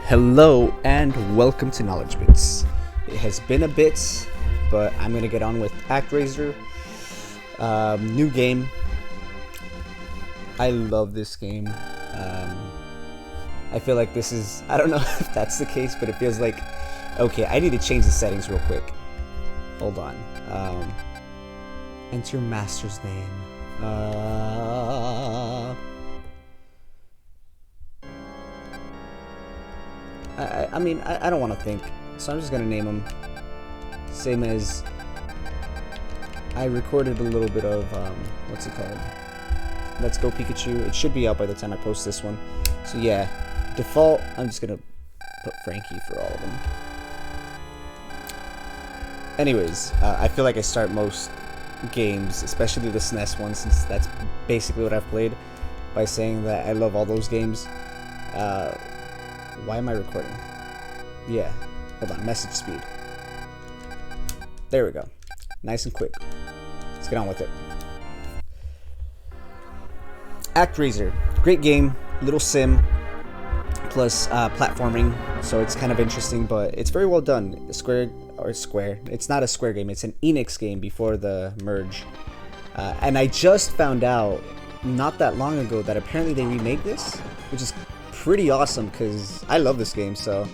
Hello and welcome to Knowledge Bits. It has been a bit, but I'm gonna get on with ActRaiser. New game. I love this game. I feel like this is, I don't know if that's the case, but it feels like, okay, I need to change the settings real quick. Hold on. Enter master's name. I mean, I don't want to think, so I'm just gonna name him. Same as I recorded a little bit of what's it called? Let's Go Pikachu. It should be out by the time I post this one. So yeah, default. I'm just gonna put Frankie for all of them. Anyways, I feel like I start most games, especially the SNES one, since that's basically what I've played, by saying that I love all those games. Why am I recording? Yeah, hold on, message speed. There we go. Nice and quick. Let's get on with it. ActRaiser, great game, little sim, plus platforming, so it's kind of interesting, but it's very well done. Square, it's not a Square game, it's an Enix game before the merge. And I just found out not that long ago that apparently they remade this, which is pretty awesome because I love this game. So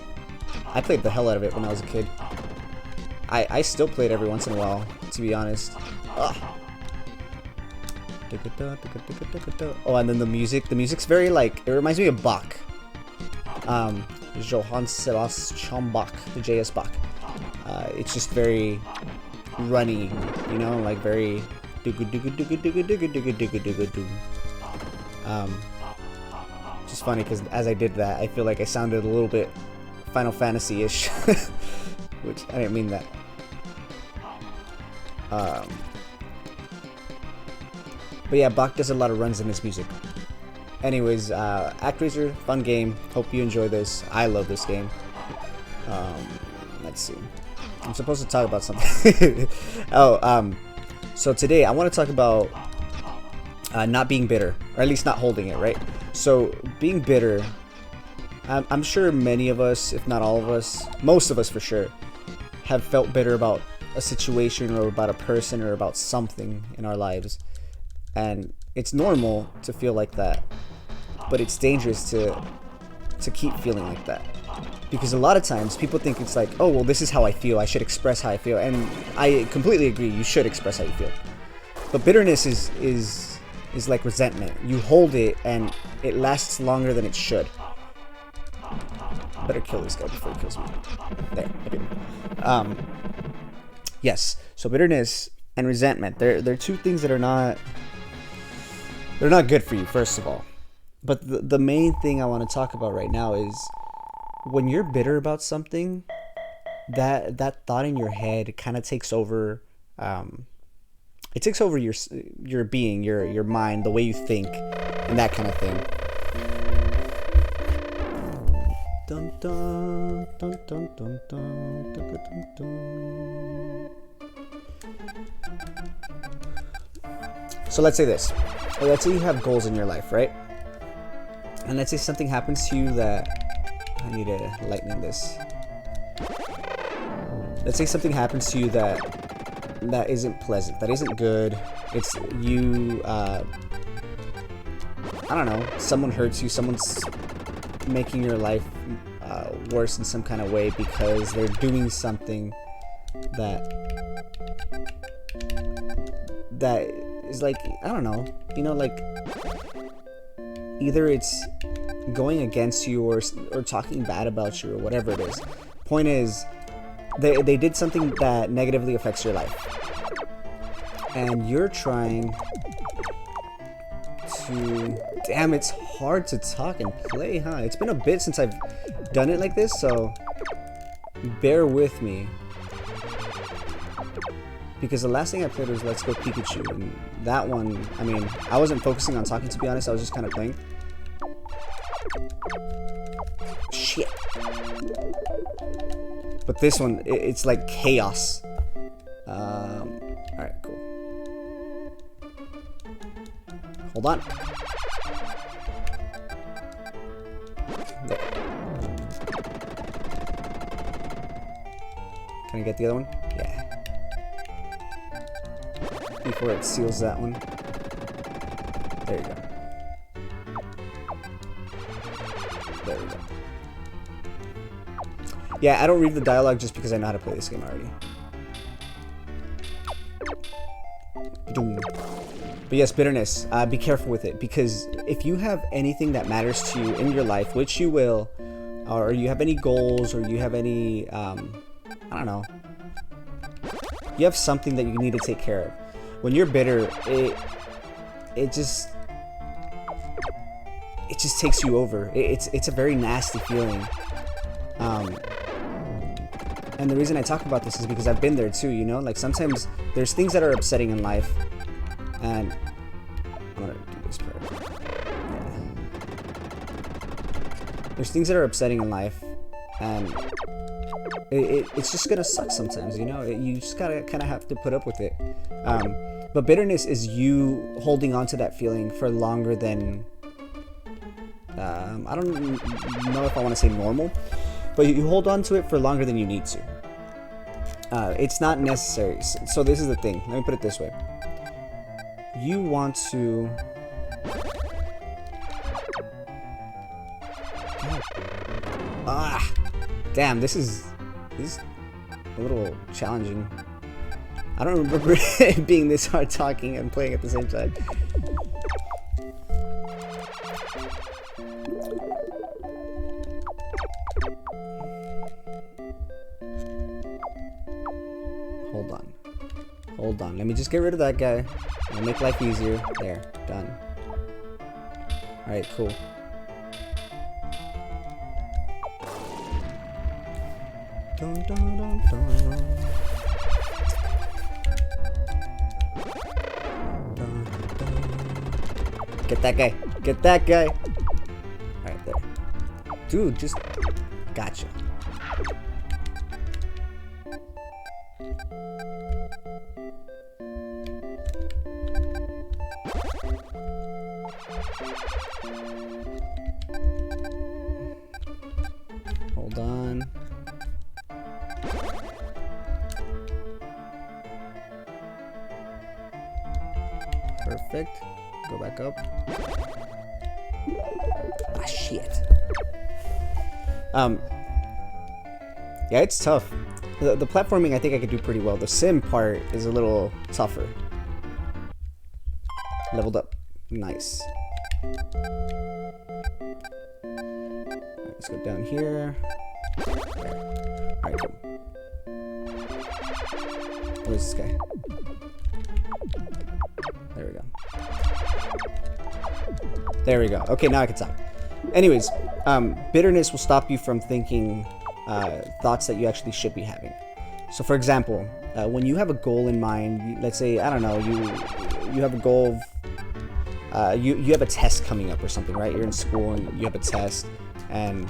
I played the hell out of it when I was a kid. I still play it every once in a while, to be honest. Ugh. Oh, and then the music's very like, it reminds me of Bach. Johann Sebastian Bach, the JS Bach. It's just very runny, you know, like very just funny because as I did that, I feel like I sounded a little bit Final Fantasy-ish, which I didn't mean that. But yeah, Bach does a lot of runs in his music. Anyways, ActRaiser, fun game. Hope you enjoy this. I love this game. Let's see. I'm supposed to talk about something. So today I want to talk about not being bitter, or at least not holding it, right? So being bitter, I'm sure many of us, if not all of us, most of us for sure, have felt bitter about a situation or about a person or about something in our lives. And it's normal to feel like that, but it's dangerous to keep feeling like that. Because a lot of times people think it's like, oh, well, this is how I feel, I should express how I feel. And I completely agree, you should express how you feel. But bitterness is like resentment. You hold it and it lasts longer than it should. Better kill this guy before he kills me. There, okay. Yes, so bitterness and resentment, they're two things that are not, they're not good for you, first of all. But the main thing I want to talk about right now is when you're bitter about something, that thought in your head kind of takes over. It takes over your being, your mind, the way you think, and that kind of thing. Dun, dun, dun, dun, dun, dun, dun, dun, dun. So let's say this. Let's say you have goals in your life, right? And let's say something happens to you that, I need to lighten this. Let's say something happens to you that isn't pleasant, that isn't good. It's you, I don't know, someone hurts you, someone's making your life worse in some kind of way because they're doing something that is like, I don't know, you know, like either it's going against you or talking bad about you or whatever it is. Point is, they did something that negatively affects your life, and you're trying to, damn, it's hard to talk and play, huh? It's been a bit since I've done it like this, so bear with me, because the last thing I played was Let's Go Pikachu, and that one, I mean, I wasn't focusing on talking, to be honest. I was just kind of playing. Shit. But this one, it's like chaos. Alright, cool. Hold on. There. Can I get the other one? Yeah. Before it seals that one. There you go. There we go. Yeah, I don't read the dialogue just because I know how to play this game already. Doom. But yes, bitterness. Be careful with it, because if you have anything that matters to you in your life, which you will, or you have any goals, or you have any, I don't know, you have something that you need to take care of. When you're bitter, it just takes you over. It's a very nasty feeling. And the reason I talk about this is because I've been there too, you know? Like, sometimes there's things that are upsetting in life, and I'm gonna do this part. Yeah. There's things that are upsetting in life, and it's just gonna suck sometimes, you know? You just gotta kind of have to put up with it. But bitterness is you holding on to that feeling for longer than, I don't know if I want to say normal, but you hold on to it for longer than you need to. It's not necessary. So this is the thing. Let me put it this way. You want to... Damn, this is a little challenging. I don't remember it being this hard talking and playing at the same time. Hold on. Let me just get rid of that guy. I'll make life easier. There. Done. Alright, cool. Dun, dun, dun, dun. Dun, dun. Get that guy. Get that guy. Alright, there. Dude, just... Gotcha. Hold on. Perfect. Go back up. Ah, shit. Yeah, it's tough. The platforming, I think I could do pretty well. The sim part is a little tougher. Leveled up. Nice. Alright, let's go down here. Alright, cool. Where's this guy? There we go. There we go. Okay, now I can talk. Anyways, bitterness will stop you from thinking thoughts that you actually should be having. So, for example, when you have a goal in mind, let's say, I don't know, you have a goal of, you have a test coming up or something, right? You're in school and you have a test, and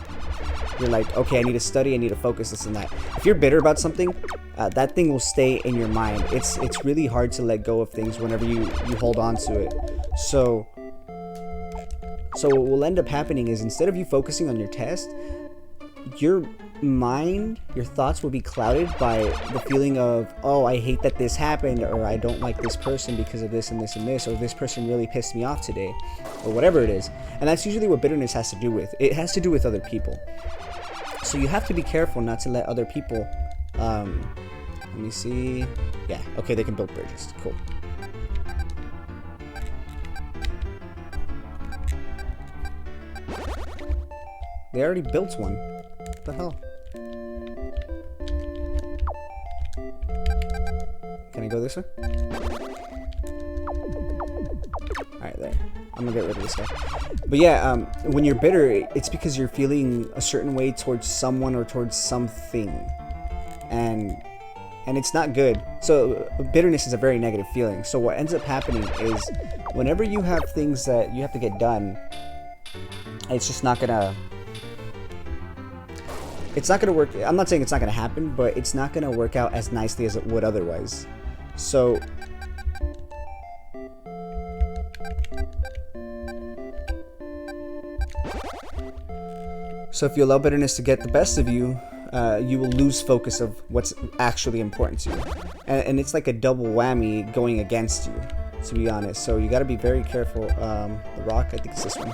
you're like, okay, I need to study, I need to focus, this and that. If you're bitter about something, that thing will stay in your mind. It's really hard to let go of things whenever you hold on to it. So what will end up happening is, instead of you focusing on your test, your mind, your thoughts will be clouded by the feeling of, oh, I hate that this happened, or I don't like this person because of this and this and this, or this person really pissed me off today, or whatever it is. And that's usually what bitterness has to do with. It has to do with other people. So you have to be careful not to let other people, let me see. Yeah, okay, they can build bridges. Cool. They already built one. What the hell? Can I go this way? Alright, there. I'm gonna get rid of this guy. But yeah, when you're bitter, it's because you're feeling a certain way towards someone or towards something. And it's not good. So bitterness is a very negative feeling. So what ends up happening is, whenever you have things that you have to get done, it's just not gonna... It's not going to work. I'm not saying it's not going to happen, but it's not going to work out as nicely as it would otherwise. So if you allow bitterness to get the best of you, you will lose focus of what's actually important to you, and it's like a double whammy going against you, to be honest. So you got to be very careful. The rock, I think it's this one.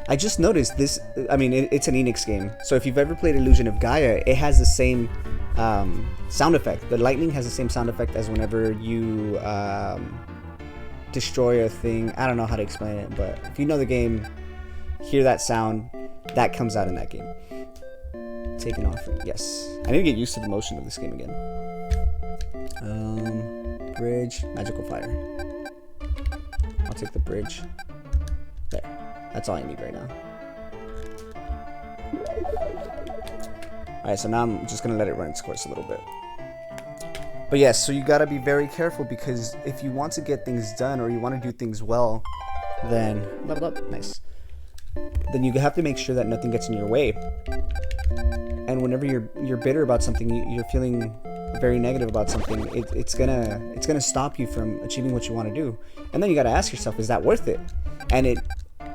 I just noticed this. I mean, it's an Enix game, so if you've ever played Illusion of Gaia, it has the same sound effect. The lightning has the same sound effect as whenever you destroy a thing. I don't know how to explain it, but if you know the game, hear that sound that comes out in that game. Taking off. Yes, I need to get used to the motion of this game again. Bridge, magical fire. I'll take the bridge. There. That's all I need right now. Alright, so now I'm just going to let it run its course a little bit. But yes, so you got to be very careful, because if you want to get things done or you want to do things well, then level up, nice. Then you have to make sure that nothing gets in your way. And whenever you're bitter about something, you're feeling very negative about something, it's gonna stop you from achieving what you want to do. And then you got to ask yourself, is that worth it? And it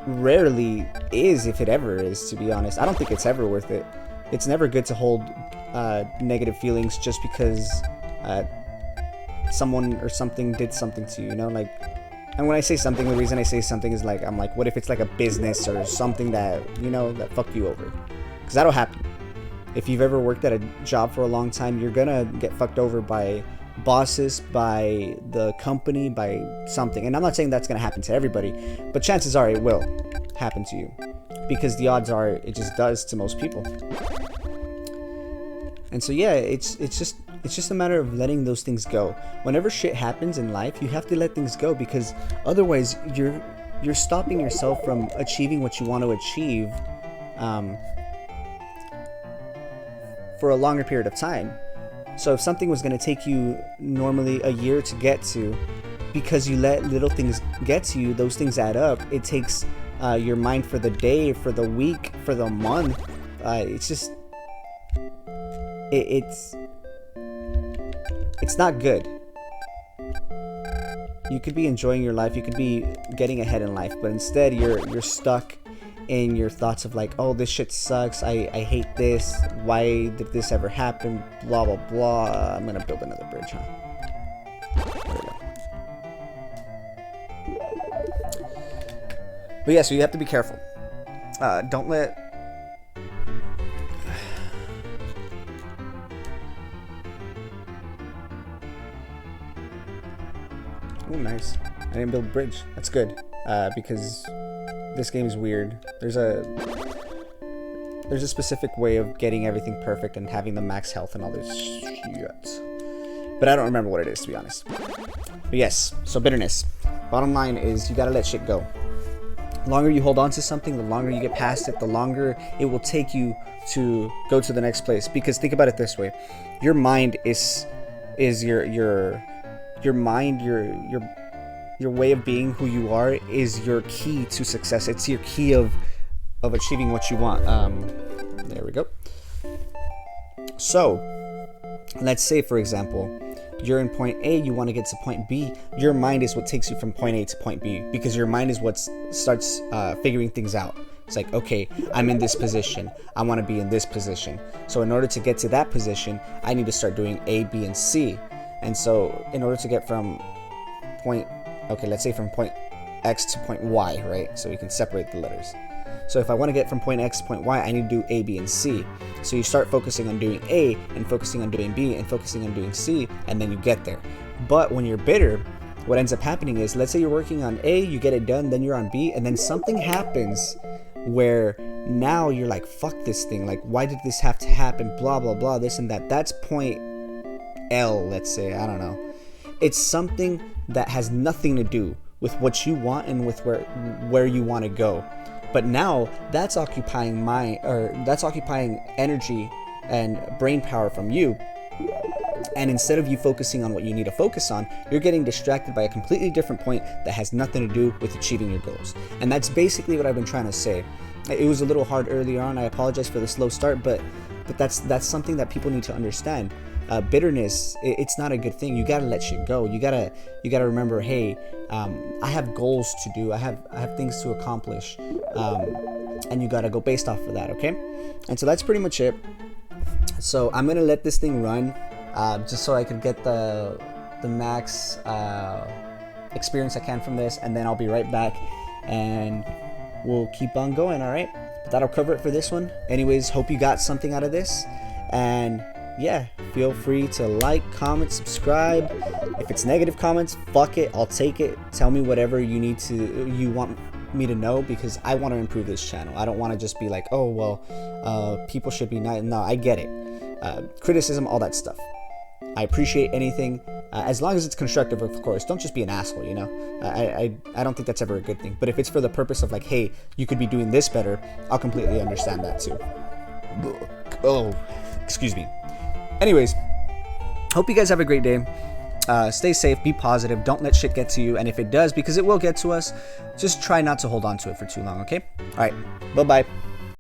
rarely is, if it ever is, to be honest. I don't think it's ever worth it. It's never good to hold negative feelings just because someone or something did something to you, you know, like. And when I say something, the reason I say something is like, I'm like, what if it's like a business or something that, you know, that fucked you over? Because that'll happen. If you've ever worked at a job for a long time, you're gonna get fucked over by bosses, by the company, by something. And I'm not saying that's gonna happen to everybody, but chances are it will happen to you, because the odds are it just does to most people. And so yeah, it's just a matter of letting those things go. Whenever shit happens in life, you have to let things go, because otherwise you're stopping yourself from achieving what you want to achieve for a longer period of time. So if something was going to take you normally a year to get to, because you let little things get to you, those things add up. It takes your mind for the day, for the week, for the month. It's just it's not good. You could be enjoying your life, you could be getting ahead in life, but instead you're stuck in your thoughts of like, oh, this shit sucks, I hate this, why did this ever happen, blah blah blah. I'm gonna build another bridge, huh? There we go. But yeah, so you have to be careful. Don't let oh, nice. I didn't build a bridge. That's good. Because this game is weird. There's a specific way of getting everything perfect and having the max health and all this shit. But I don't remember what it is, to be honest. But yes, so bitterness. Bottom line is, you gotta let shit go. The longer you hold on to something, the longer you get past it, the longer it will take you to go to the next place. Because think about it this way. Your mind is your mind, your way of being, who you are, is your key to success. It's your key of achieving what you want. There we go. So let's say, for example, you're in point A, you want to get to point B. Your mind is what takes you from point A to point B, because your mind is what starts figuring things out. It's like, okay, I'm in this position, I want to be in this position, so in order to get to that position, I need to start doing A, B, and C. And so in order to get from point, okay, let's say from point X to point Y, right? So we can separate the letters. So if I want to get from point X to point Y, I need to do A, B, and C. So you start focusing on doing A, and focusing on doing B, and focusing on doing C, and then you get there. But when you're bitter, what ends up happening is, let's say you're working on A, you get it done, then you're on B, and then something happens where now you're like, fuck this thing, like, why did this have to happen, blah, blah, blah, this and that. That's point L, let's say, I don't know. It's something that has nothing to do with what you want and with where you want to go. But now that's occupying that's occupying energy and brain power from you. And instead of you focusing on what you need to focus on, you're getting distracted by a completely different point that has nothing to do with achieving your goals. And that's basically what I've been trying to say. It was a little hard earlier on. I apologize for the slow start, but that's something that people need to understand. Bitterness, it's not a good thing. You gotta let shit go. You gotta remember, hey, I have goals to do. I have things to accomplish. and you gotta go based off of that, okay? And so that's pretty much it. So I'm gonna let this thing run, just so I can get the max experience I can from this, and then I'll be right back and we'll keep on going. All right, but that'll cover it for this one. Anyways, hope you got something out of this, and yeah, feel free to like, comment, subscribe. If it's negative comments, fuck it, I'll take it. Tell me whatever you want me to know, because I want to improve this channel. I don't want to just be like, oh well, people should be nice. No, I get it. Criticism, all that stuff, I appreciate anything, as long as it's constructive, of course. Don't just be an asshole, you know. I don't think that's ever a good thing. But if it's for the purpose of like, hey, you could be doing this better, I'll completely understand that too. Oh, excuse me. Anyways, hope you guys have a great day. Stay safe, be positive, don't let shit get to you, and if it does, because it will get to us, just try not to hold on to it for too long, okay? All right, bye-bye.